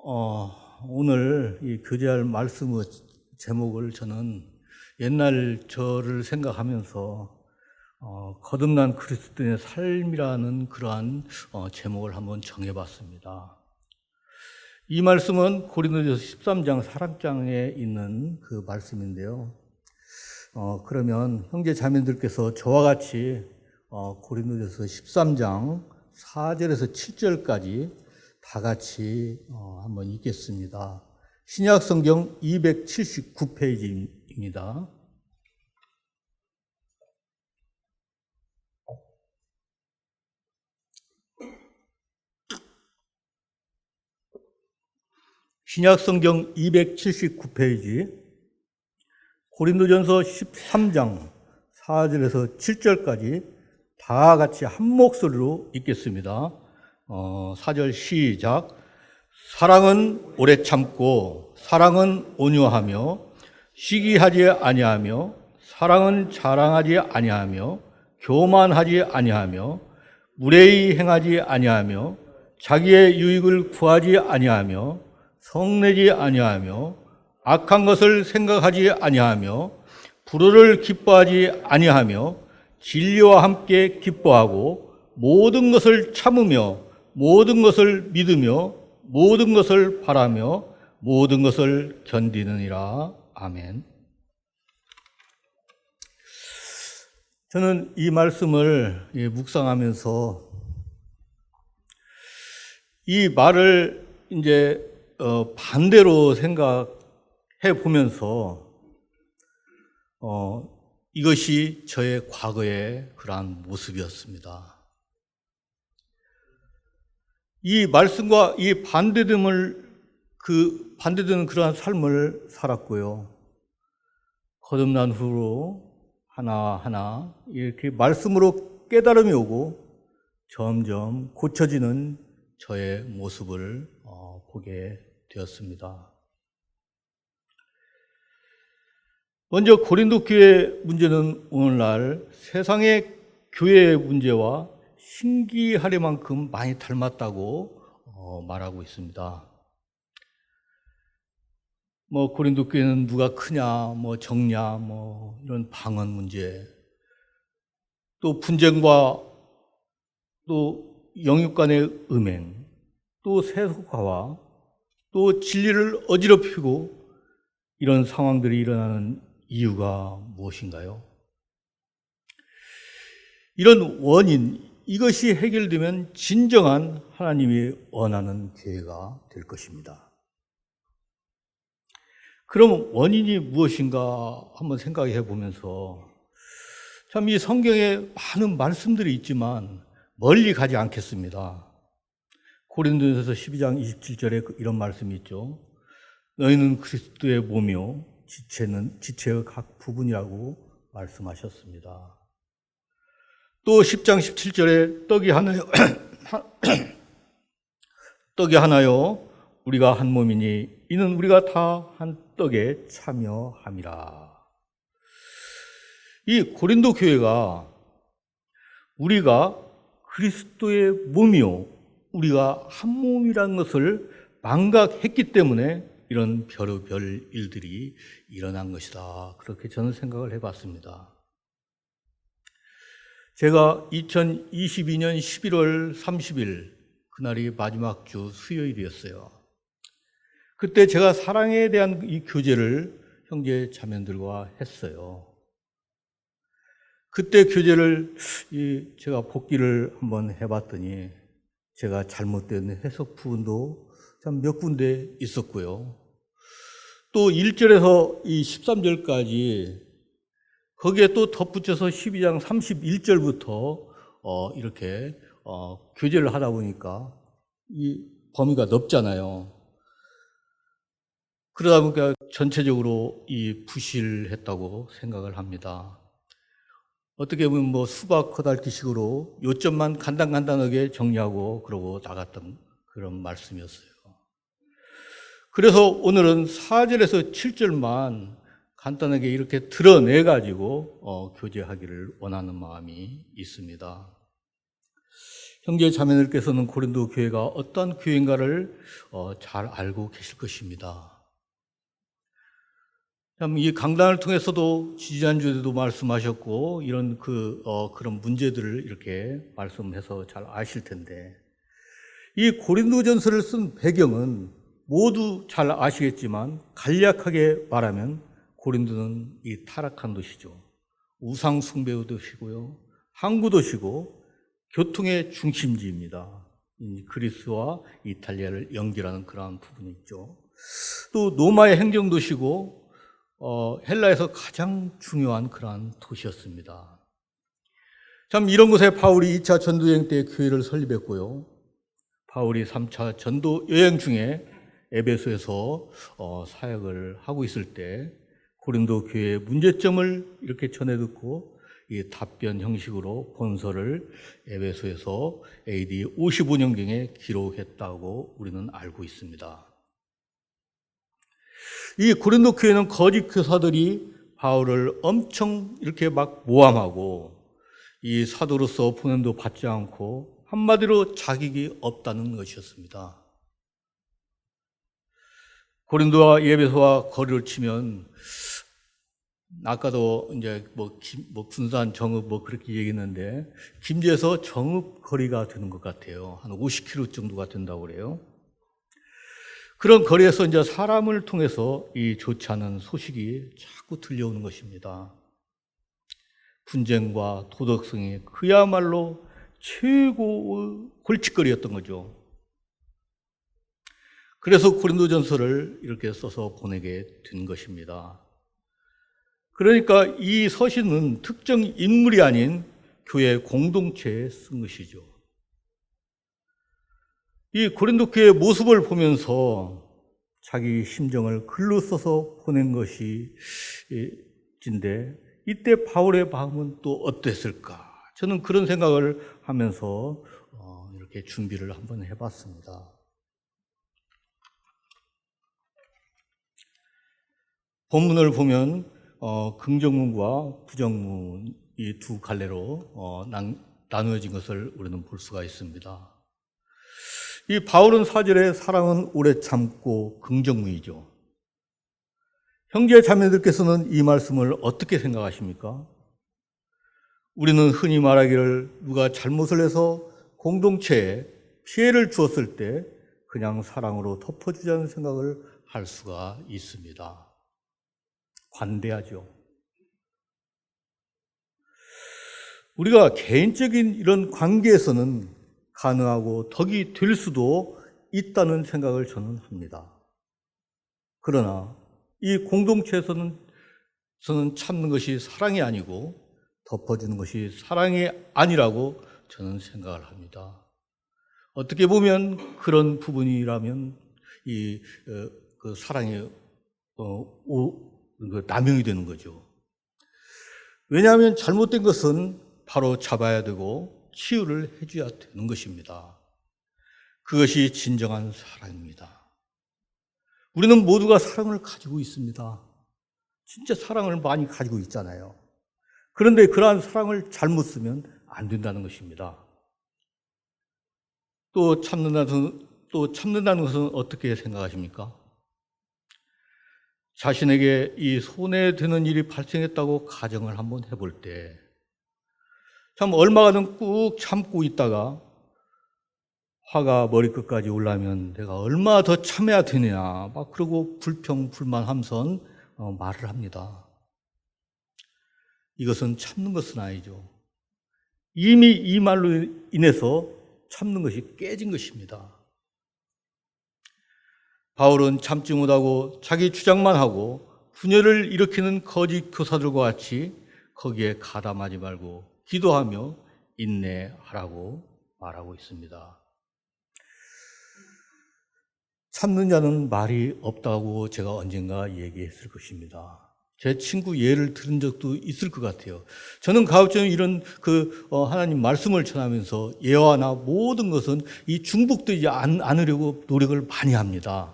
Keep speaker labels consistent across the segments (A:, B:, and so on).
A: 오늘 이 교제할 말씀의 제목을 저는 옛날 저를 생각하면서 거듭난 그리스도인의 삶이라는 그러한 제목을 한번 정해봤습니다. 이 말씀은 고린도전서 13장 4장에 있는 그 말씀인데요. 그러면 형제 자매들께서 저와 같이 고린도전서 13장 4절에서 7절까지 다 같이 한번 읽겠습니다. 신약 성경 279페이지입니다. 신약 성경 279페이지 고린도전서 13장 4절에서 7절까지 다 같이 한 목소리로 읽겠습니다. 4절 시작. 사랑은 오래 참고 사랑은 온유하며 시기하지 아니하며 사랑은 자랑하지 아니하며 교만하지 아니하며 무례히 행하지 아니하며 자기의 유익을 구하지 아니하며 성내지 아니하며 악한 것을 생각하지 아니하며 불의를 기뻐하지 아니하며 진리와 함께 기뻐하고 모든 것을 참으며 모든 것을 믿으며 모든 것을 바라며 모든 것을 견디느니라. 아멘. 저는 이 말씀을 묵상하면서 이 말을 이제 반대로 생각해 보면서 이것이 저의 과거의 그러한 모습이었습니다. 이 말씀과 이 반대되는 그러한 삶을 살았고요. 거듭난 후로 하나하나 이렇게 말씀으로 깨달음이 오고 점점 고쳐지는 저의 모습을 보게 되었습니다. 먼저 고린도 교회 문제는 오늘날 세상의 교회의 문제와 신기할 만큼 많이 닮았다고 말하고 있습니다. 고린도 교회는 누가 크냐, 적냐, 이런 방언 문제, 또 분쟁과 또 영육 간의 음행, 또 세속화와 또 진리를 어지럽히고 이런 상황들이 일어나는 이유가 무엇인가요? 이런 원인, 이것이 해결되면 진정한 하나님이 원하는 교회가 될 것입니다. 그럼 원인이 무엇인가 한번 생각해 보면서 참 이 성경에 많은 말씀들이 있지만 멀리 가지 않겠습니다. 고린도전서 12장 27절에 이런 말씀이 있죠. 너희는 그리스도의 몸이요 지체의 각 부분이라고 말씀하셨습니다. 또 10장 17절에 떡이 하나요 떡이 하나요 우리가 한 몸이니 이는 우리가 다 한 떡에 참여함이라. 이 고린도 교회가 우리가 그리스도의 몸이요 우리가 한 몸이라는 것을 망각했기 때문에 이런 별의별 일들이 일어난 것이다. 그렇게 저는 생각을 해봤습니다. 제가 2022년 11월 30일 그날이 마지막 주 수요일이었어요. 그때 제가 사랑에 대한 이 교제를 형제 자매들과 했어요. 그때 교제를 제가 복기를 한번 해봤더니 제가 잘못된 해석 부분도 참 몇 군데 있었고요. 또 1절에서 이 13절까지 거기에 또 덧붙여서 12장 31절부터 이렇게 교제를 하다 보니까 이 범위가 넓잖아요. 그러다 보니까 전체적으로 이 부실했다고 생각을 합니다. 어떻게 보면 수박 커달기식으로 요점만 간단하게 정리하고 그러고 나갔던 그런 말씀이었어요. 그래서 오늘은 4절에서 7절만 간단하게 이렇게 드러내가지고 교제하기를 원하는 마음이 있습니다. 형제 자매들께서는 고린도 교회가 어떤 교회인가를 잘 알고 계실 것입니다. 참, 이 강단을 통해서도 지지난주에도 말씀하셨고, 이런 그런 문제들을 이렇게 말씀해서 잘 아실 텐데, 이 고린도전서를 쓴 배경은 모두 잘 아시겠지만, 간략하게 말하면 고린도는 이 타락한 도시죠. 우상 숭배의 도시고요, 항구 도시고, 교통의 중심지입니다. 이 그리스와 이탈리아를 연결하는 그러한 부분이 있죠. 또 로마의 행정도시고 헬라에서 가장 중요한 그러한 도시였습니다. 참, 이런 곳에 바울이 2차 전도여행 때 교회를 설립했고요. 바울이 3차 전도 여행 중에 에베소에서 사역을 하고 있을 때 고린도 교회의 문제점을 이렇게 전해 듣고 이 답변 형식으로 본서를 에베소에서 AD 55년경에 기록했다고 우리는 알고 있습니다. 이 고린도 교회는 거짓 교사들이 바울을 엄청 이렇게 막 모함하고 이 사도로서 보냄도 받지 않고 한마디로 자격이 없다는 것이었습니다. 고린도와 에베소와 거리를 치면 아까도 이제 군산 정읍 그렇게 얘기했는데 김제에서 정읍 거리가 되는 것 같아요. 한 50km 정도가 된다고 그래요. 그런 거리에서 이제 사람을 통해서 이 좋지 않은 소식이 자꾸 들려오는 것입니다. 분쟁과 도덕성이 그야말로 최고의 골칫거리였던 거죠. 그래서 고린도전서를 이렇게 써서 보내게 된 것입니다. 그러니까 이 서신은 특정 인물이 아닌 교회 공동체에 쓴 것이죠. 이 고린도 교회의 모습을 보면서 자기 심정을 글로 써서 보낸 것인데 이때 바울의 마음은 또 어땠을까? 저는 그런 생각을 하면서 이렇게 준비를 한번 해봤습니다. 본문을 보면 긍정문과 부정문 이 두 갈래로 나누어진 것을 우리는 볼 수가 있습니다. 이 바울은 4절에 사랑은 오래 참고 긍정문이죠. 형제 자매들께서는 이 말씀을 어떻게 생각하십니까? 우리는 흔히 말하기를 누가 잘못을 해서 공동체에 피해를 주었을 때 그냥 사랑으로 덮어주자는 생각을 할 수가 있습니다. 관대하죠. 우리가 개인적인 이런 관계에서는 가능하고 덕이 될 수도 있다는 생각을 저는 합니다. 그러나 이 공동체에서는 저는 참는 것이 사랑이 아니고 덮어주는 것이 사랑이 아니라고 저는 생각을 합니다. 어떻게 보면 그런 부분이라면 그 사랑이 남용이 되는 거죠. 왜냐하면 잘못된 것은 바로 잡아야 되고 치유를 해줘야 되는 것입니다. 그것이 진정한 사랑입니다. 우리는 모두가 사랑을 가지고 있습니다. 진짜 사랑을 많이 가지고 있잖아요. 그런데 그러한 사랑을 잘못 쓰면 안 된다는 것입니다. 또 참는다는 것은 어떻게 생각하십니까? 자신에게 이 손해되는 일이 발생했다고 가정을 한번 해볼 때 참 얼마간은 꾹 참고 있다가 화가 머리끝까지 올라면 내가 얼마나 더 참아야 되느냐 막 그러고 불평불만하면서 말을 합니다. 이것은 참는 것은 아니죠. 이미 이 말로 인해서 참는 것이 깨진 것입니다. 바울은 참지 못하고 자기 주장만 하고 분열을 일으키는 거짓 교사들과 같이 거기에 가담하지 말고 기도하며 인내하라고 말하고 있습니다. 참는 자는 말이 없다고 제가 언젠가 얘기했을 것입니다. 제 친구 예를 들은 적도 있을 것 같아요. 저는 가급적 이런 하나님 말씀을 전하면서 예화나 모든 것은 이 중복되지 않으려고 노력을 많이 합니다.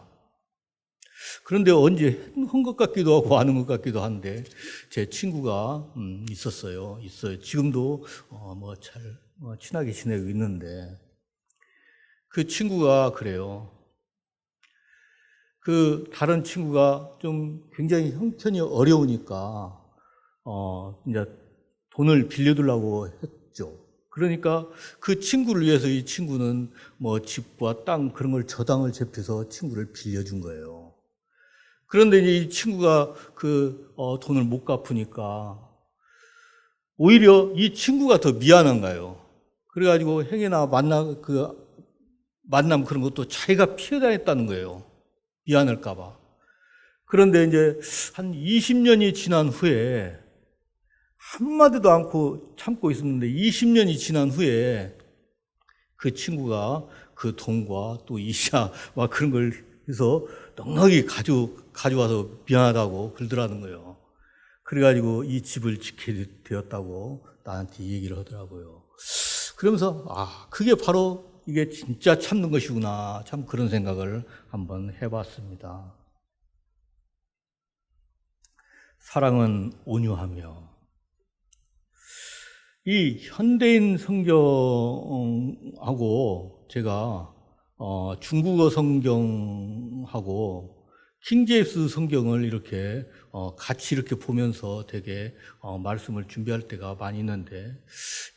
A: 그런데 언제 한 것 같기도 하고 아는 것 같기도 한데 제 친구가 있어요. 지금도 잘 친하게 지내고 있는데 그 친구가 그래요. 그 다른 친구가 좀 굉장히 형편이 어려우니까 이제 돈을 빌려주려고 했죠. 그러니까 그 친구를 위해서 이 친구는 뭐 집과 땅 그런 걸 저당을 제표해서 친구를 빌려준 거예요. 그런데 이제 이 친구가 그 돈을 못 갚으니까 오히려 이 친구가 더 미안한 거예요. 그래가지고 행여나 만남 그런 것도 자기가 피해 다녔다는 거예요. 미안할까봐. 그런데 이제 한 20년이 지난 후에 한마디도 않고 참고 있었는데 20년이 지난 후에 그 친구가 그 돈과 또 이자 막 그런 걸 해서 넉넉히 가져와서 미안하다고 그러더라는 거예요. 그래가지고 이 집을 지키게 되었다고 나한테 얘기를 하더라고요. 그러면서 그게 바로 이게 진짜 참는 것이구나. 참 그런 생각을 한번 해봤습니다. 사랑은 온유하며 이 현대인 성경하고 제가 중국어 성경하고 킹제임스 성경을 이렇게 같이 이렇게 보면서 되게 말씀을 준비할 때가 많이 있는데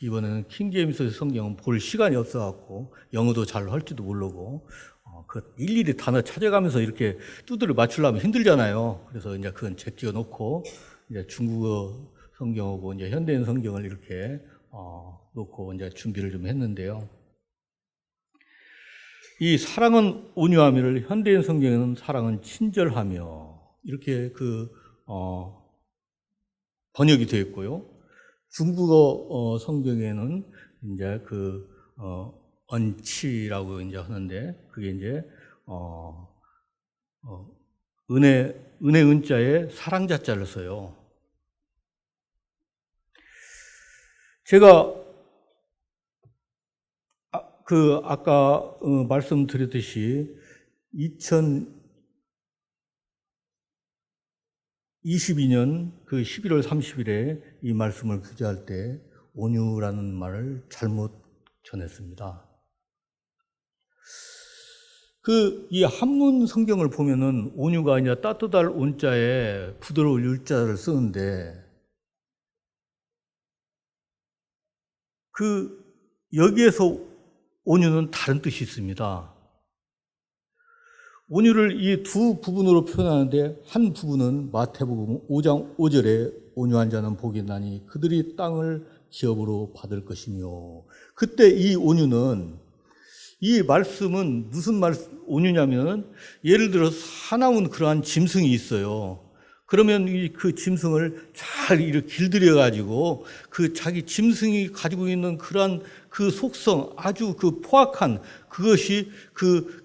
A: 이번에는 킹제임스 성경은 볼 시간이 없어갖고 영어도 잘 할지도 모르고 그 일일이 단어 찾아가면서 이렇게 두드려 맞추려면 힘들잖아요. 그래서 이제 그건 제끼어 놓고 이제 중국어 성경하고 이제 현대인 성경을 이렇게 놓고 이제 준비를 좀 했는데요. 이 사랑은 온유하며를 현대인 성경에는 사랑은 친절하며 이렇게 번역이 되어 있고요. 중국어 성경에는 이제 언치라고 이제 하는데 그게 이제 은혜 은자에 사랑자자를 써요. 제가 아까 말씀드렸듯이 2022년 그 11월 30일에 이 말씀을 교제할 때 온유라는 말을 잘못 전했습니다. 이 한문 성경을 보면은 온유가 아니라 따뜻할 온자에 부드러울 유자를 쓰는데 여기에서 온유는 다른 뜻이 있습니다. 온유를 이 두 부분으로 표현하는데 한 부분은 마태복음 5장 5절에 온유한 자는 복이 나니 그들이 땅을 기업으로 받을 것이며 그때 이 온유는 이 말씀은 무슨 온유냐면 예를 들어서 사나운 그러한 짐승이 있어요. 그러면 그 짐승을 잘 이렇게 길들여가지고 자기 짐승이 가지고 있는 그러한 그 속성 아주 포악한 그것이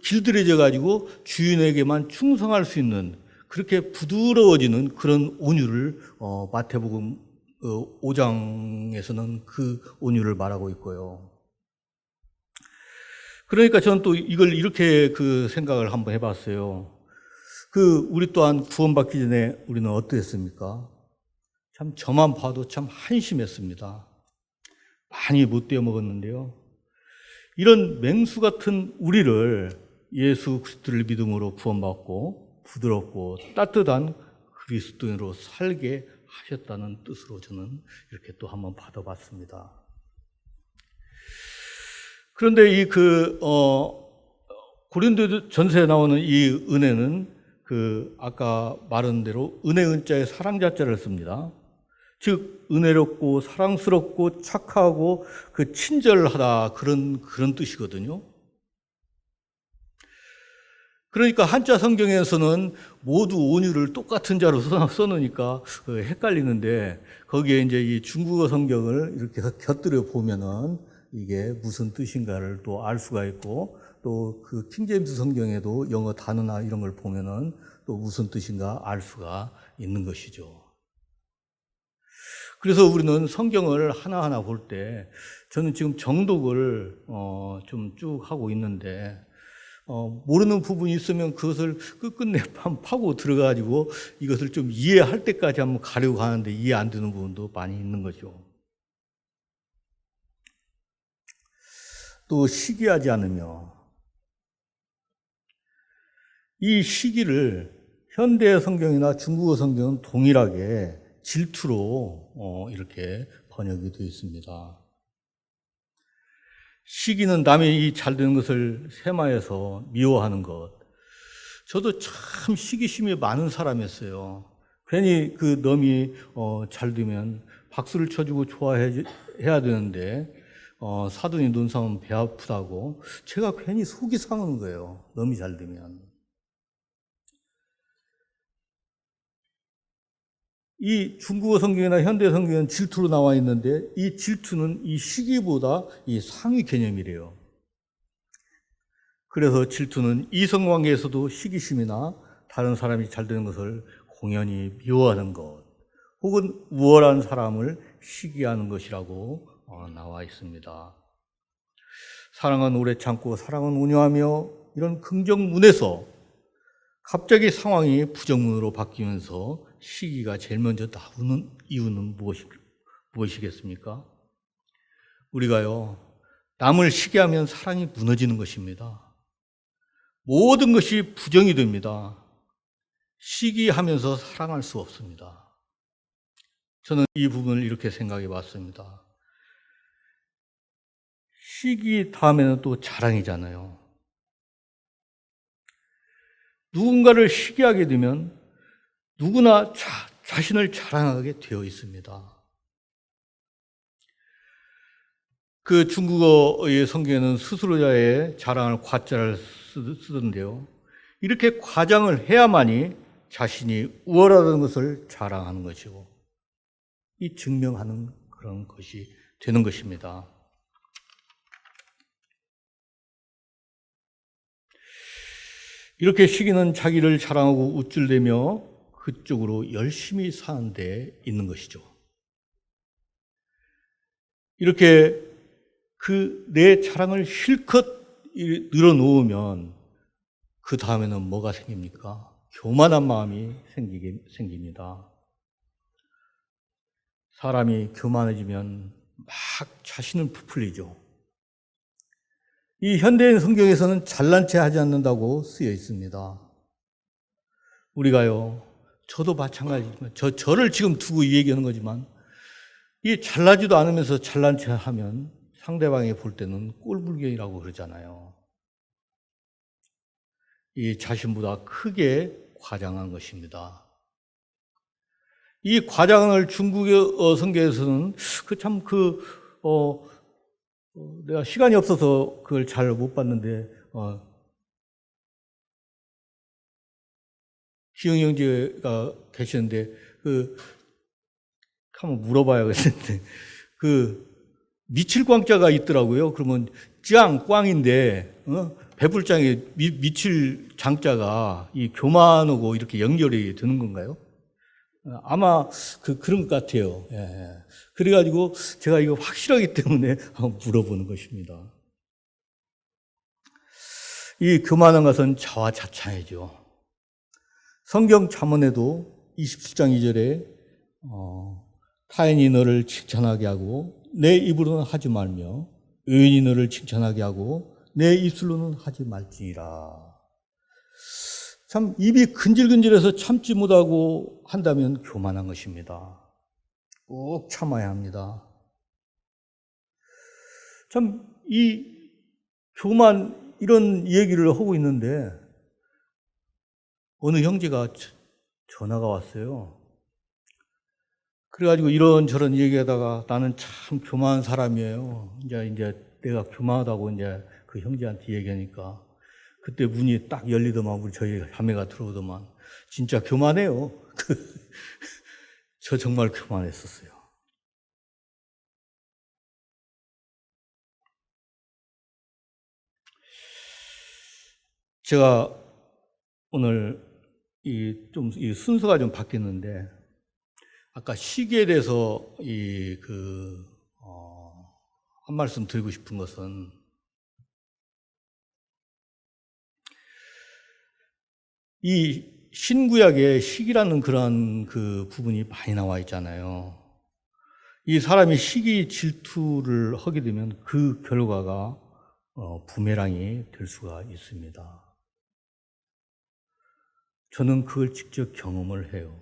A: 길들여져가지고 주인에게만 충성할 수 있는 그렇게 부드러워지는 그런 온유를 마태복음 5장에서는 그 온유를 말하고 있고요. 그러니까 저는 또 이걸 이렇게 생각을 한번 해봤어요. 우리 또한 구원받기 전에 우리는 어떠했습니까? 참 저만 봐도 참 한심했습니다. 많이 못되어 먹었는데요. 이런 맹수 같은 우리를 예수 그리스도를 믿음으로 구원받고 부드럽고 따뜻한 그리스도인으로 살게 하셨다는 뜻으로 저는 이렇게 또 한번 받아봤습니다. 그런데 고린도전서에 나오는 이 은혜는 아까 말한 대로 은혜 은자에 사랑자자를 씁니다. 즉 은혜롭고 사랑스럽고 착하고 친절하다 그런 뜻이거든요. 그러니까 한자 성경에서는 모두 온유를 똑같은 자로 써놓으니까 헷갈리는데 거기에 이제 이 중국어 성경을 이렇게 곁들여 보면은 이게 무슨 뜻인가를 또 알 수가 있고 또 킹제임스 성경에도 영어 단어나 이런 걸 보면은 또 무슨 뜻인가 알 수가 있는 것이죠. 그래서 우리는 성경을 하나하나 볼 때 저는 지금 정독을 좀 쭉 하고 있는데 모르는 부분이 있으면 그것을 끝끝내 파고 들어가지고 이것을 좀 이해할 때까지 한번 가려고 하는데 이해 안 되는 부분도 많이 있는 거죠. 또 시기하지 않으며, 이 시기를 현대 성경이나 중국어 성경은 동일하게 질투로 이렇게 번역이 되어 있습니다. 시기는 남이 이 잘되는 것을 세마해서 미워하는 것. 저도 참 시기심이 많은 사람이었어요. 괜히 그 남이 잘되면 박수를 쳐주고 좋아해야 되는데 사돈이 눈 삼으면 배 아프다고 제가 괜히 속이 상하는 거예요. 남이 잘되면. 이 중국어 성경이나 현대 성경은 질투로 나와 있는데 이 질투는 이 시기보다 이 상위 개념이래요. 그래서 질투는 이성관계에서도 시기심이나 다른 사람이 잘 되는 것을 공연히 미워하는 것, 혹은 우월한 사람을 시기하는 것이라고 나와 있습니다. 사랑은 오래 참고 사랑은 온유하며 이런 긍정문에서 갑자기 상황이 부정문으로 바뀌면서 시기가 제일 먼저 나오는 이유는 무엇이겠습니까? 우리가요, 남을 시기하면 사랑이 무너지는 것입니다. 모든 것이 부정이 됩니다. 시기하면서 사랑할 수 없습니다. 저는 이 부분을 이렇게 생각해 봤습니다. 시기 다음에는 또 자랑이잖아요. 누군가를 시기하게 되면 누구나 자신을 자랑하게 되어 있습니다. 그 중국어의 성경에는 스스로자의 자랑을 과자를 쓰던데요. 이렇게 과장을 해야만이 자신이 우월하다는 것을 자랑하는 것이고, 이 증명하는 그런 것이 되는 것입니다. 이렇게 시기는 자기를 자랑하고 우쭐대며 그쪽으로 열심히 사는 데 있는 것이죠. 이렇게 내 자랑을 실컷 늘어놓으면 그 다음에는 뭐가 생깁니까? 교만한 마음이 생깁니다. 사람이 교만해지면 막 자신을 부풀리죠. 이 현대인 성경에서는 잘난 체 하지 않는다고 쓰여 있습니다. 우리가요, 저도 마찬가지지만, 저를 지금 두고 이 얘기하는 거지만, 이 잘나지도 않으면서 잘난 체 하면 상대방이 볼 때는 꼴불견이라고 그러잖아요. 이 자신보다 크게 과장한 것입니다. 이 과장을 중국의 성경에서는 내가 시간이 없어서 그걸 잘 못 봤는데, 희영 형제가 계시는데, 한번 물어봐야겠는데, 미칠 꽝자가 있더라고요. 그러면 꽝인데, 배불장에 미칠 장자가 이 교만하고 이렇게 연결이 되는 건가요? 아마 그런 것 같아요. 예. 그래가지고 제가 이거 확실하기 때문에 한번 물어보는 것입니다. 이 교만한 것은 자화자찬이죠. 성경 잠언에도 27장 2절에 타인이 너를 칭찬하게 하고 내 입으로는 하지 말며 의인이 너를 칭찬하게 하고 내 입술로는 하지 말지니라. 참 입이 근질근질해서 참지 못하고 한다면 교만한 것입니다. 꼭 참아야 합니다. 참 이 교만 이런 얘기를 하고 있는데 어느 형제가 전화가 왔어요. 그래가지고 이런저런 얘기하다가 나는 참 교만한 사람이에요. 이제 내가 교만하다고 이제 그 형제한테 얘기하니까 그때 문이 딱 열리더만 우리 저희 자매가 들어오더만 진짜 교만해요. 저 정말 교만했었어요. 제가 오늘 이 순서가 좀 바뀌었는데 아까 시기에 대해서 한 말씀 드리고 싶은 것은 이 신구약에 시기라는 그런 부분이 많이 나와 있잖아요. 이 사람이 시기 질투를 하게 되면 그 결과가 부메랑이 될 수가 있습니다. 저는 그걸 직접 경험을 해요.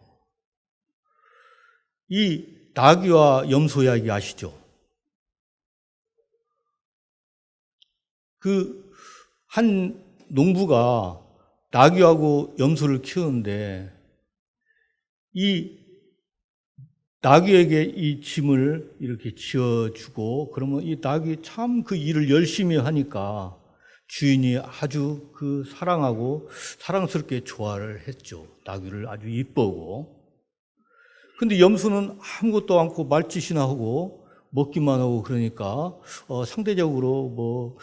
A: 이 나귀와 염소 이야기 아시죠? 한 농부가 나귀하고 염소를 키우는데 이 나귀에게 이 짐을 이렇게 지어주고 그러면 이 나귀 참 그 일을 열심히 하니까 주인이 아주 사랑하고 사랑스럽게 좋아를 했죠. 나귀를 아주 이뻐하고. 근데 염소는 아무것도 않고 말짓이나 하고 먹기만 하고 그러니까 상대적으로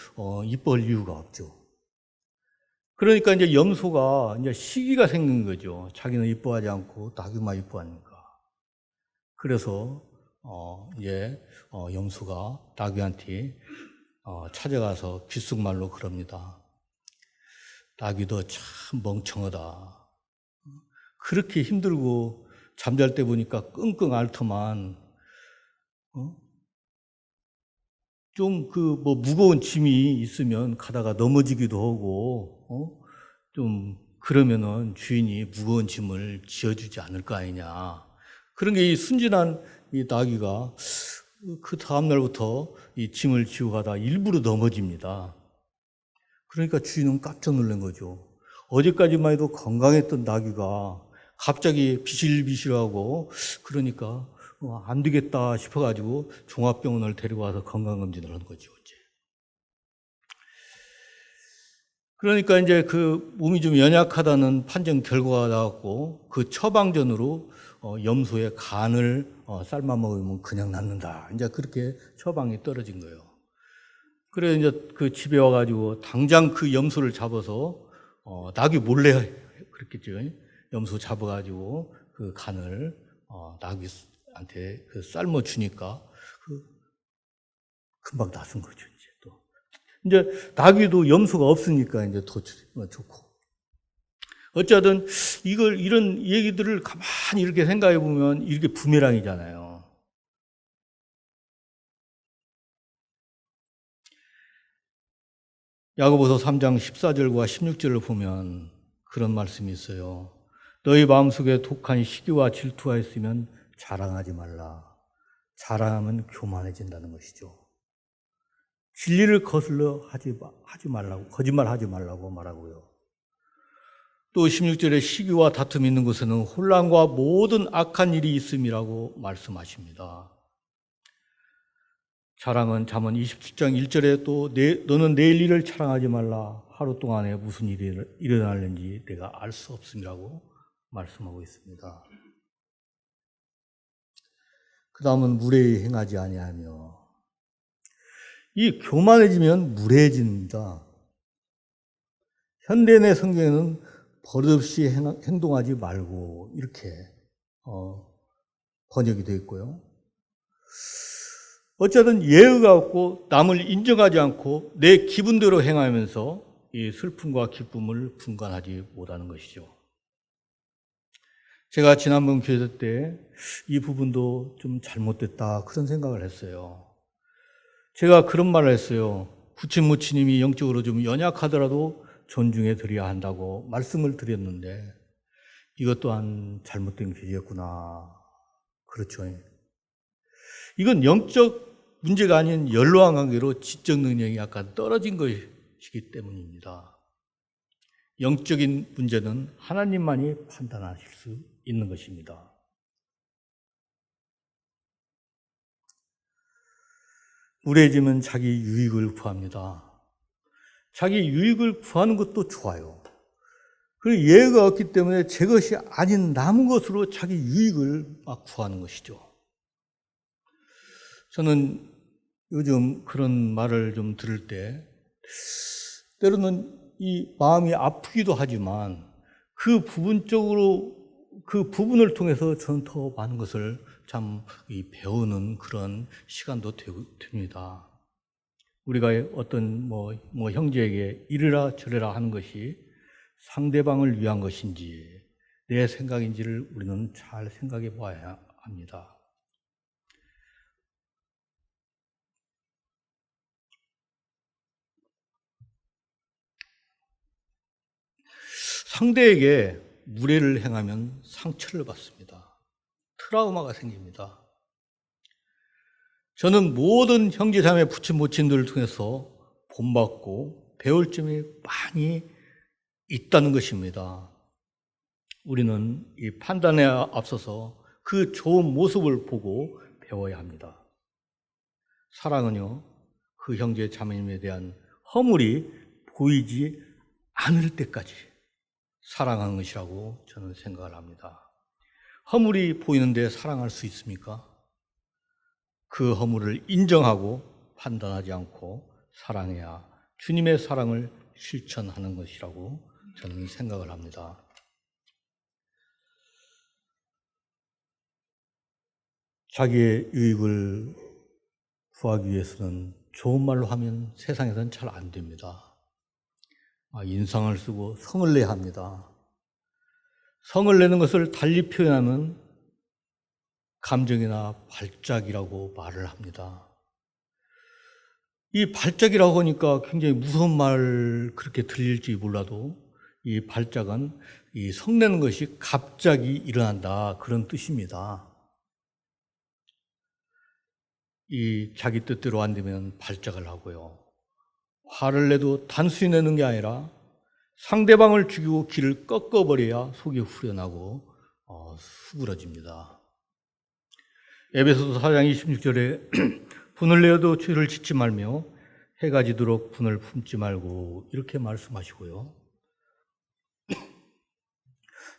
A: 이뻐할 이유가 없죠. 그러니까 이제 염소가 이제 시기가 생긴 거죠. 자기는 이뻐하지 않고 나귀만 이뻐하니까. 그래서 염소가 나귀한테 찾아가서 귓속말로 그럽니다. 나귀도 참 멍청하다. 그렇게 힘들고 잠잘 때 보니까 끙끙 앓더만 좀 무거운 짐이 있으면 가다가 넘어지기도 하고 좀 그러면은 주인이 무거운 짐을 지어주지 않을 거 아니냐. 그런 게 이 순진한 이 나귀가 그 다음 날부터 이 짐을 지고 가다 일부러 넘어집니다. 그러니까 주인은 깜짝 놀란 거죠. 어제까지만 해도 건강했던 나귀가 갑자기 비실비실하고 그러니까 안 되겠다 싶어가지고 종합병원을 데리고 와서 건강검진을 한 거죠. 이제. 그러니까 이제 몸이 좀 연약하다는 판정 결과가 나왔고 그 처방전으로 염소의 간을 삶아 먹으면 그냥 낫는다. 이제 그렇게 처방이 떨어진 거예요. 그래 이제 집에 와가지고 당장 염소를 잡아서 나귀 몰래 그랬겠죠. 염소 잡아가지고 간을 나귀한테 삶아 주니까 금방 낫은 거죠. 이제 나귀도 염소가 없으니까 이제 더 좋고. 어쨌든 이런 얘기들을 가만히 이렇게 생각해 보면 이게 부메랑이잖아요. 야고보서 3장 14절과 16절을 보면 그런 말씀이 있어요. 너희 마음속에 독한 시기와 질투가 있으면 자랑하지 말라. 자랑하면 교만해진다는 것이죠. 진리를 거슬러 하지 말라고, 거짓말하지 말라고 말하고요. 또 16절에 시기와 다툼이 있는 곳에는 혼란과 모든 악한 일이 있음이라고 말씀하십니다. 자랑은 잠언 27장 1절에 또 너는 내일 일을 자랑하지 말라. 하루 동안에 무슨 일이 일어날는지 내가 알 수 없음이라고 말씀하고 있습니다. 그 다음은 무례히 행하지 아니하며. 이 교만해지면 무례해집니다. 현대인의 성경에는 버릇없이 행동하지 말고 이렇게 번역이 되어 있고요. 어쨌든 예의가 없고 남을 인정하지 않고 내 기분대로 행하면서 이 슬픔과 기쁨을 분간하지 못하는 것이죠. 제가 지난번 교회 때 이 부분도 좀 잘못됐다 그런 생각을 했어요. 제가 그런 말을 했어요. 부친모치님이 영적으로 좀 연약하더라도 존중해 드려야 한다고 말씀을 드렸는데 이것 또한 잘못된 교제였구나. 그렇죠. 이건 영적 문제가 아닌 연로한 관계로 지적 능력이 약간 떨어진 것이기 때문입니다. 영적인 문제는 하나님만이 판단하실 수 있는 것입니다. 무례해지면 자기 유익을 구합니다. 자기 유익을 구하는 것도 좋아요. 그리고 예의가 없기 때문에 제 것이 아닌 남은 것으로 자기 유익을 막 구하는 것이죠. 저는 요즘 그런 말을 좀 들을 때 때로는 이 마음이 아프기도 하지만 그 부분을 통해서 저는 더 많은 것을 참 배우는 그런 시간도 됩니다. 우리가 어떤 형제에게 이래라 저래라 하는 것이 상대방을 위한 것인지 내 생각인지를 우리는 잘 생각해 봐야 합니다. 상대에게 무례를 행하면 상처를 받습니다. 트라우마가 생깁니다. 저는 모든 형제자매 부친 모친들을 통해서 본받고 배울 점이 많이 있다는 것입니다. 우리는 이 판단에 앞서서 그 좋은 모습을 보고 배워야 합니다. 사랑은요, 그 형제 자매님에 대한 허물이 보이지 않을 때까지 사랑하는 것이라고 저는 생각을 합니다. 허물이 보이는데 사랑할 수 있습니까? 그 허물을 인정하고 판단하지 않고 사랑해야 주님의 사랑을 실천하는 것이라고 저는 생각을 합니다. 자기의 유익을 구하기 위해서는 좋은 말로 하면 세상에서는 잘 안 됩니다. 인상을 쓰고 성을 내야 합니다. 성을 내는 것을 달리 표현하면 감정이나 발작이라고 말을 합니다. 이 발작이라고 하니까 굉장히 무서운 말 그렇게 들릴지 몰라도 이 발작은 이 성내는 것이 갑자기 일어난다 그런 뜻입니다. 이 자기 뜻대로 안 되면 발작을 하고요. 화를 내도 단순히 내는 게 아니라 상대방을 죽이고 길을 꺾어버려야 속이 후련하고 수그러집니다. 에베소서 4장 26절에 분을 내어도 죄를 짓지 말며 해가 지도록 분을 품지 말고 이렇게 말씀하시고요.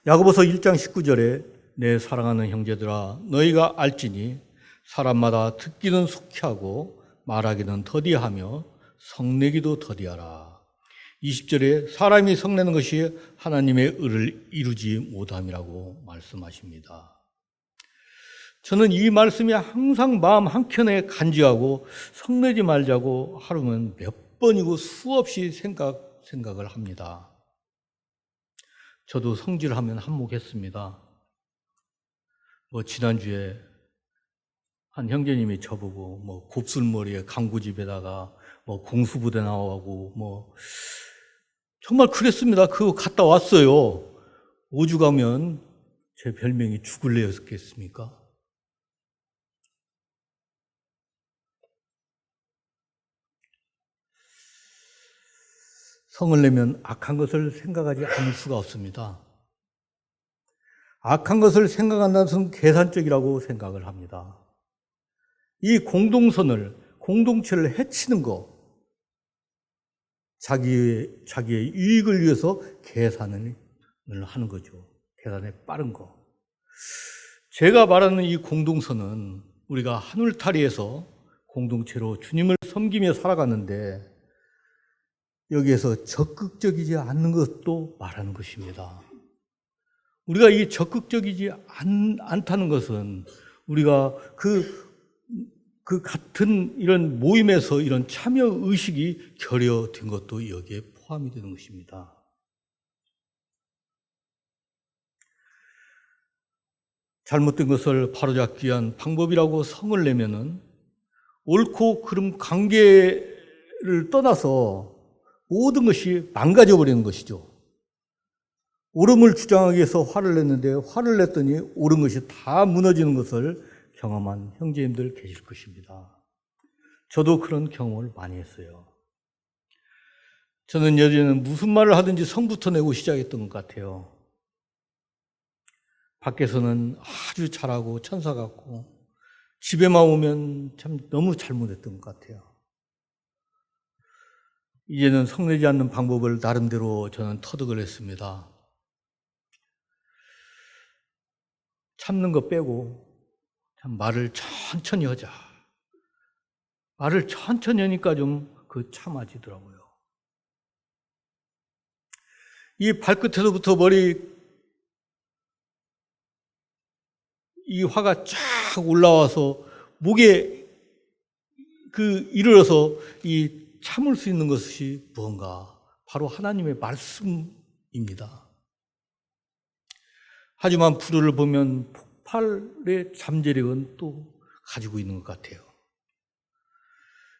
A: 야고보서 1장 19절에 내 사랑하는 형제들아 너희가 알지니 사람마다 듣기는 속히 하고 말하기는 더디하며 성내기도 더디하라. 20절에 사람이 성내는 것이 하나님의 의를 이루지 못함이라고 말씀하십니다. 저는 이 말씀이 항상 마음 한켠에 간직하고 성내지 말자고 하루는 몇 번이고 수없이 생각을 합니다. 저도 성질하면 한몫했습니다. 지난주에 한 형제님이 저보고 곱슬머리에 강구집에다가 공수부대 나오고 정말 그랬습니다. 그거 갔다 왔어요. 5주 가면 제 별명이 죽을래였겠습니까? 성을 내면 악한 것을 생각하지 않을 수가 없습니다. 악한 것을 생각한다는 것은 계산적이라고 생각을 합니다. 이 공동체를 해치는 거, 자기의 유익을 위해서 계산을 하는 거죠. 계산에 빠른 거. 제가 말하는 이 공동선은 우리가 하늘타리에서 공동체로 주님을 섬기며 살아갔는데 여기에서 적극적이지 않는 것도 말하는 것입니다. 우리가 이 적극적이지 않다는 것은 우리가 그 같은 이런 모임에서 이런 참여 의식이 결여된 것도 여기에 포함이 되는 것입니다. 잘못된 것을 바로잡기 위한 방법이라고 성을 내면은 옳고 그름 관계를 떠나서 모든 것이 망가져 버리는 것이죠. 옳음을 주장하기 위해서 화를 냈는데 화를 냈더니 옳은 것이 다 무너지는 것을 경험한 형제님들 계실 것입니다. 저도 그런 경험을 많이 했어요. 저는 예전에는 무슨 말을 하든지 성부터 내고 시작했던 것 같아요. 밖에서는 아주 잘하고 천사 같고 집에만 오면 참 너무 잘못했던 것 같아요. 이제는 성내지 않는 방법을 나름대로 저는 터득을 했습니다. 참는 거 빼고 참 말을 천천히 하자. 말을 천천히 하니까 좀 참아지더라고요. 이 발끝에서부터 머리 이 화가 쫙 올라와서 목에 이르러서 이 참을 수 있는 것이 무언가 바로 하나님의 말씀입니다. 하지만 불을 보면 폭발의 잠재력은 또 가지고 있는 것 같아요.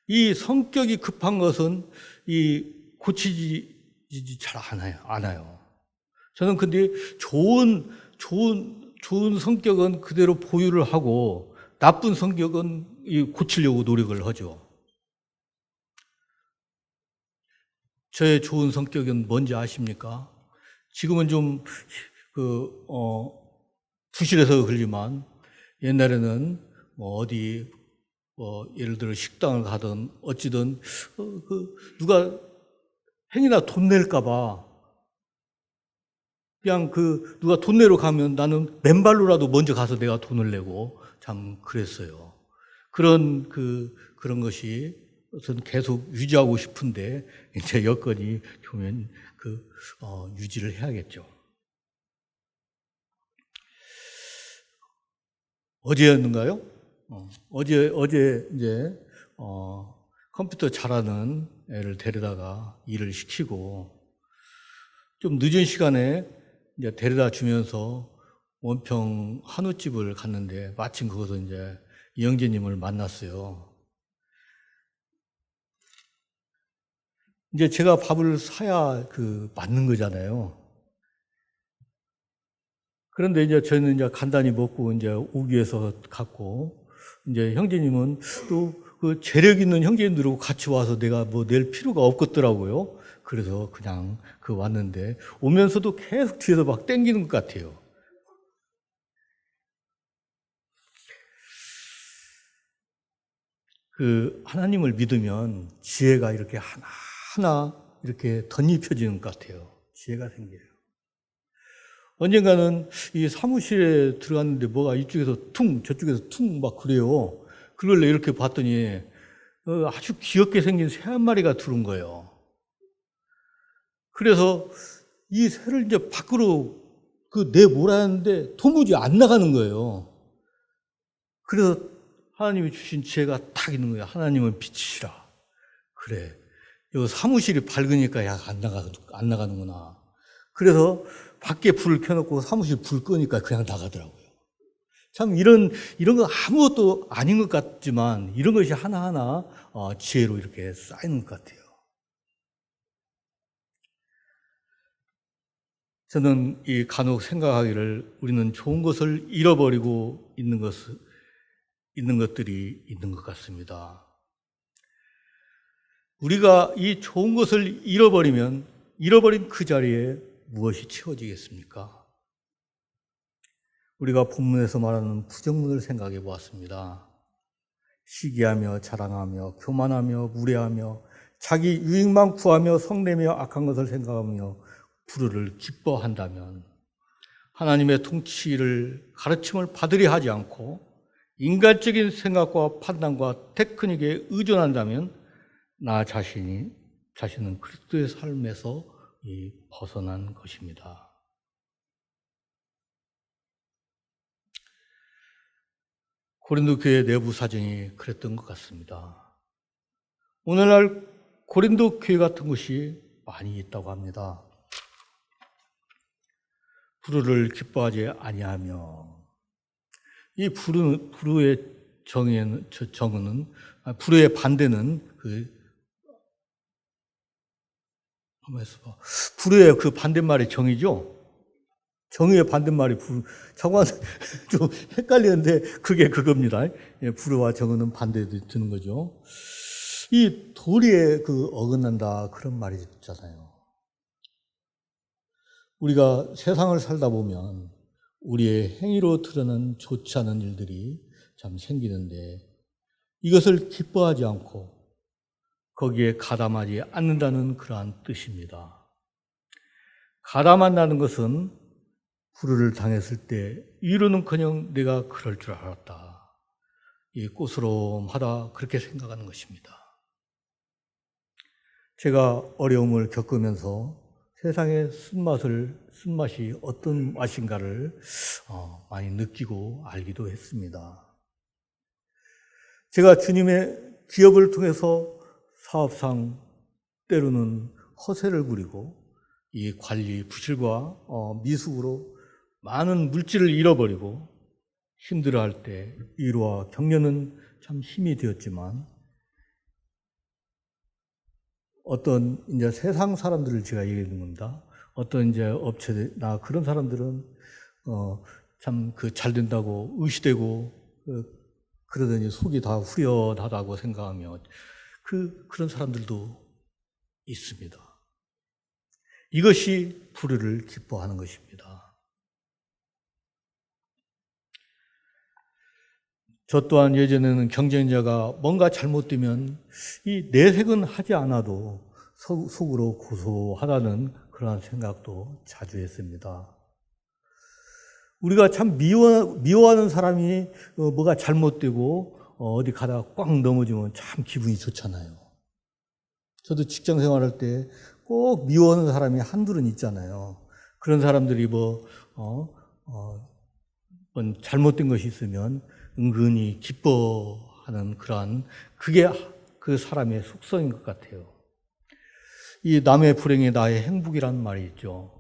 A: 이 성격이 급한 것은 고치지 잘 않아요. 저는 근데 좋은 성격은 그대로 보유를 하고 나쁜 성격은 고치려고 노력을 하죠. 저의 좋은 성격은 뭔지 아십니까? 지금은 좀, 부실해서 그러지만, 옛날에는 예를 들어 식당을 가든 어찌든, 누가 행이나 돈 낼까봐, 그냥 누가 돈 내러 가면 나는 맨발로라도 먼저 가서 내가 돈을 내고, 참 그랬어요. 그런 것이 저는 계속 유지하고 싶은데, 이제 여건이 보면 유지를 해야겠죠. 어제였는가요? 어제 이제, 컴퓨터 잘하는 애를 데려다가 일을 시키고, 좀 늦은 시간에 이제 데려다 주면서 원평 한우집을 갔는데, 마침 거기서 이제 이영재님을 만났어요. 이제 제가 밥을 사야 맞는 거잖아요. 그런데 이제 저는 이제 간단히 먹고 이제 오기 위해서 갔고, 이제 형제님은 또 재력 있는 형제님들하고 같이 와서 내가 뭐 낼 필요가 없겠더라고요. 그래서 그냥 왔는데, 오면서도 계속 뒤에서 막 땡기는 것 같아요. 하나님을 믿으면 지혜가 이렇게 하나하나 이렇게 덧입혀지는 것 같아요. 지혜가 생겨요. 언젠가는 이 사무실에 들어갔는데 뭐가 이쪽에서 퉁, 저쪽에서 퉁 막 그래요. 그걸 이렇게 봤더니 아주 귀엽게 생긴 새 한 마리가 들어온 거예요. 그래서 이 새를 이제 밖으로 내몰았는데 도무지 안 나가는 거예요. 그래서 하나님이 주신 지혜가 딱 있는 거예요. 하나님은 빛이시라. 그래. 이 사무실이 밝으니까 안 나가는구나. 그래서 밖에 불을 켜놓고 사무실 불 끄니까 그냥 나가더라고요. 참 이런 거 아무것도 아닌 것 같지만 이런 것이 하나하나 지혜로 이렇게 쌓이는 것 같아요. 저는 간혹 생각하기를 우리는 좋은 것을 잃어버리고 있는 것들이 있는 것 같습니다. 우리가 이 좋은 것을 잃어버리면 잃어버린 그 자리에 무엇이 채워지겠습니까? 우리가 본문에서 말하는 부정문을 생각해 보았습니다. 시기하며 자랑하며 교만하며 무례하며 자기 유익만 구하며 성내며 악한 것을 생각하며 불의를 기뻐한다면, 하나님의 통치를 가르침을 받으려 하지 않고 인간적인 생각과 판단과 테크닉에 의존한다면 나 자신은 그리스도의 삶에서 벗어난 것입니다. 고린도 교회 내부 사정이 그랬던 것 같습니다. 오늘날 고린도 교회 같은 것이 많이 있다고 합니다. 불의를 기뻐하지 아니하며, 이 불의의 정의는 불의의 반대는 불의의 반대말이 정의죠. 정의의 반대말이 잠깐 좀 헷갈리는데 그게 그겁니다. 불의와 정의는 반대되는 거죠. 이 도리에 어긋난다 그런 말이 있잖아요. 우리가 세상을 살다 보면 우리의 행위로 드러난 좋지 않은 일들이 참 생기는데, 이것을 기뻐하지 않고 거기에 가담하지 않는다는 그러한 뜻입니다. 가담한다는 것은 불의를 당했을 때 위로는커녕 내가 그럴 줄 알았다, 꼬스름하다 그렇게 생각하는 것입니다. 제가 어려움을 겪으면서 세상의 쓴맛이 어떤 맛인가를 많이 느끼고 알기도 했습니다. 제가 주님의 기업을 통해서 사업상 때로는 허세를 부리고 이 관리 부실과 미숙으로 많은 물질을 잃어버리고 힘들어할 때 위로와 격려는 참 힘이 되었지만, 어떤 이제 세상 사람들을 제가 얘기하는 겁니다. 어떤 이제 업체나 그런 사람들은 참 그 잘 된다고 의시되고 그러더니 속이 다 후련하다고 생각하며 그런 사람들도 있습니다. 이것이 불의를 기뻐하는 것입니다. 저 또한 예전에는 경쟁자가 뭔가 잘못되면 이 내색은 하지 않아도 속으로 고소하다는 그러한 생각도 자주 했습니다. 우리가 참 미워하는 사람이 뭐가 잘못되고 어디 가다가 꽉 넘어지면 참 기분이 좋잖아요. 저도 직장 생활할 때 꼭 미워하는 사람이 한둘은 있잖아요. 그런 사람들이 잘못된 것이 있으면 은근히 기뻐하는 그게 그 사람의 속성인 것 같아요. 이 남의 불행이 나의 행복이라는 말이 있죠.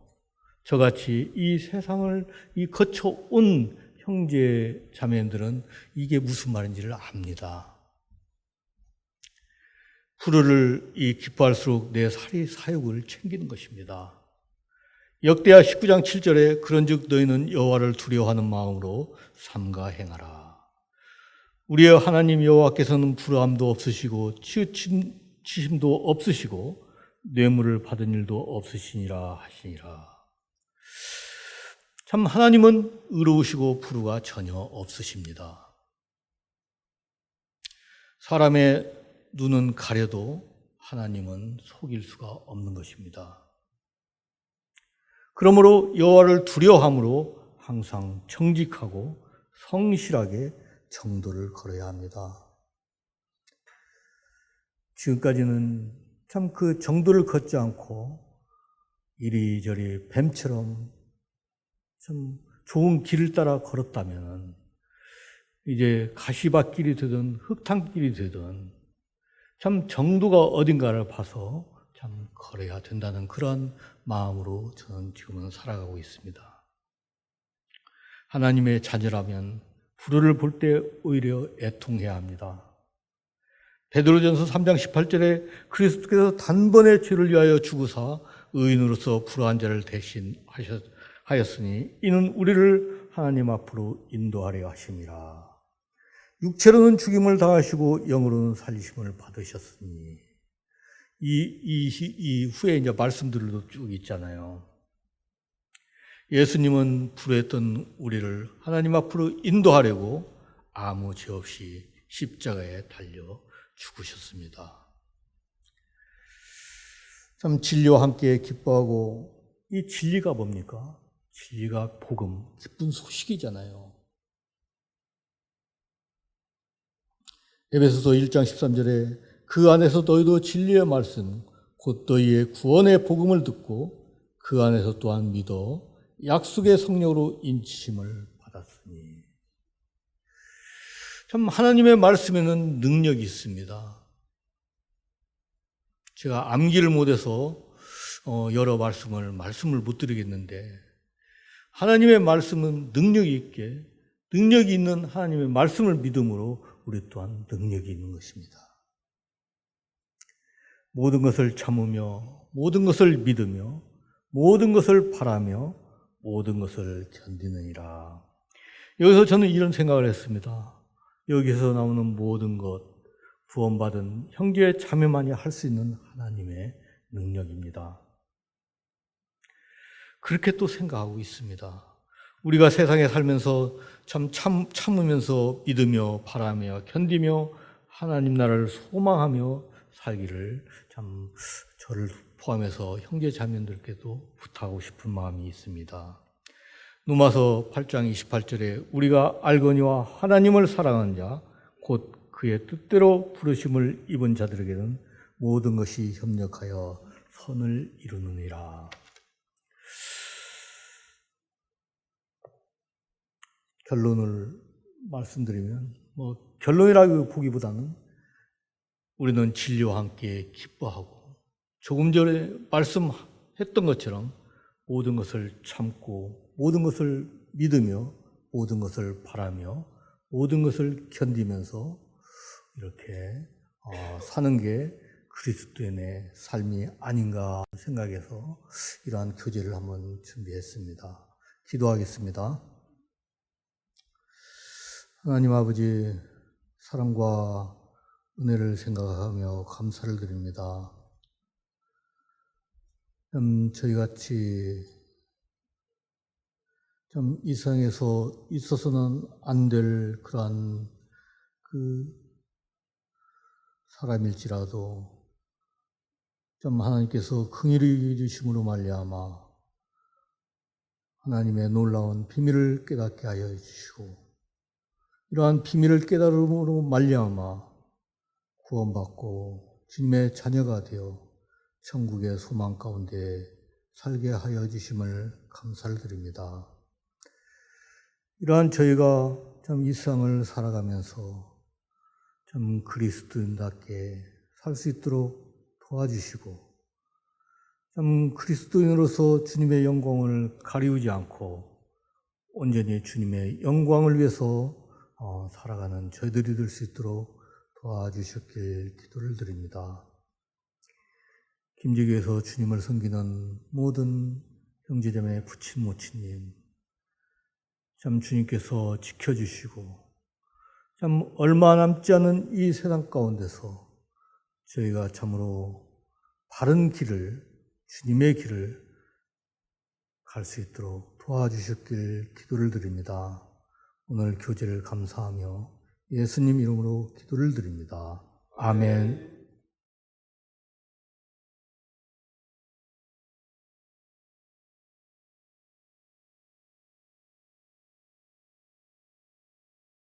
A: 저같이 이 세상을 거쳐온 형제 자매들은 이게 무슨 말인지를 압니다. 불의를 기뻐할수록 내 사욕을 챙기는 것입니다. 역대하 19장 7절에 그런즉 너희는 여호와를 두려워하는 마음으로 삼가 행하라. 우리의 하나님 여호와께서는 불의함도 없으시고 치우침도 없으시고 뇌물을 받은 일도 없으시니라 하시니라. 참 하나님은 의로우시고 불의가 전혀 없으십니다. 사람의 눈은 가려도 하나님은 속일 수가 없는 것입니다. 그러므로 여호와를 두려워함으로 항상 정직하고 성실하게 정도를 걸어야 합니다. 지금까지는 참 그 정도를 걷지 않고 이리저리 뱀처럼 참 좋은 길을 따라 걸었다면 이제 가시밭길이 되든 흙탕길이 되든 참 정도가 어딘가를 봐서 참 걸어야 된다는 그런 마음으로 저는 지금은 살아가고 있습니다. 하나님의 자녀라면 불의를 볼 때 오히려 애통해야 합니다. 베드로전서 3장 18절에 그리스도께서 단번에 죄를 위하여 죽으사 의인으로서 불의한 자를 대신하였으니 이는 우리를 하나님 앞으로 인도하려 하심이라. 육체로는 죽임을 당하시고 영으로는 살리심을 받으셨으니 이 후에 이제 말씀들도 쭉 있잖아요. 예수님은 불의했던 우리를 하나님 앞으로 인도하려고 아무 죄 없이 십자가에 달려 죽으셨습니다. 참 진리와 함께 기뻐하고 이 진리가 뭡니까? 진리가 복음, 기쁜 소식이잖아요. 에베소서 1장 13절에 그 안에서 너희도 진리의 말씀 곧 너희의 구원의 복음을 듣고 그 안에서 또한 믿어 약속의 성령으로 인치심을 받았으니. 참 하나님의 말씀에는 능력이 있습니다. 제가 암기를 못해서 여러 말씀을 못 드리겠는데 하나님의 말씀은 능력이 있는 하나님의 말씀을 믿음으로 우리 또한 능력이 있는 것입니다. 모든 것을 참으며 모든 것을 믿으며 모든 것을 바라며 모든 것을 견디느니라. 여기서 저는 이런 생각을 했습니다. 여기서 나오는 모든 것, 구원받은 형제 자매만이 할 수 있는 하나님의 능력입니다. 그렇게 또 생각하고 있습니다. 우리가 세상에 살면서 참으면서 믿으며 바라며 견디며 하나님 나라를 소망하며 살기를 참 저를 포함해서 형제 자매들께도 부탁하고 싶은 마음이 있습니다. 누마서 8장 28절에 우리가 알거니와 하나님을 사랑하는 자 곧 그의 뜻대로 부르심을 입은 자들에게는 모든 것이 협력하여 선을 이루느니라. 결론을 말씀드리면 결론이라고 보기보다는 우리는 진리와 함께 기뻐하고 조금 전에 말씀했던 것처럼 모든 것을 참고 모든 것을 믿으며 모든 것을 바라며 모든 것을 견디면서 이렇게 사는 게 그리스도인의 삶이 아닌가 생각해서 이러한 교재를 한번 준비했습니다. 기도하겠습니다. 하나님 아버지, 사랑과 은혜를 생각하며 감사를 드립니다. 저희같이 이 세상에서 있어서는 안 될 그러한 사람일지라도 하나님께서 긍휼히 주심으로 말미암아 하나님의 놀라운 비밀을 깨닫게 하여 주시고, 이러한 비밀을 깨달음으로 말미암아 구원받고 주님의 자녀가 되어 천국의 소망 가운데 살게 하여 주심을 감사를 드립니다. 이러한 저희가 이 세상을 살아가면서 그리스도인답게 살 수 있도록 도와주시고, 그리스도인으로서 주님의 영광을 가리우지 않고 온전히 주님의 영광을 위해서 살아가는 저희들이 될 수 있도록 도와주셨길 기도를 드립니다. 김제교에서 주님을 섬기는 모든 형제자매 부친 모친님, 주님께서 지켜주시고 얼마 남지 않은 이 세상 가운데서 저희가 참으로 바른 길을, 주님의 길을 갈 수 있도록 도와주셨길 기도를 드립니다. 오늘 교제를 감사하며 예수님 이름으로 기도를 드립니다. 아멘.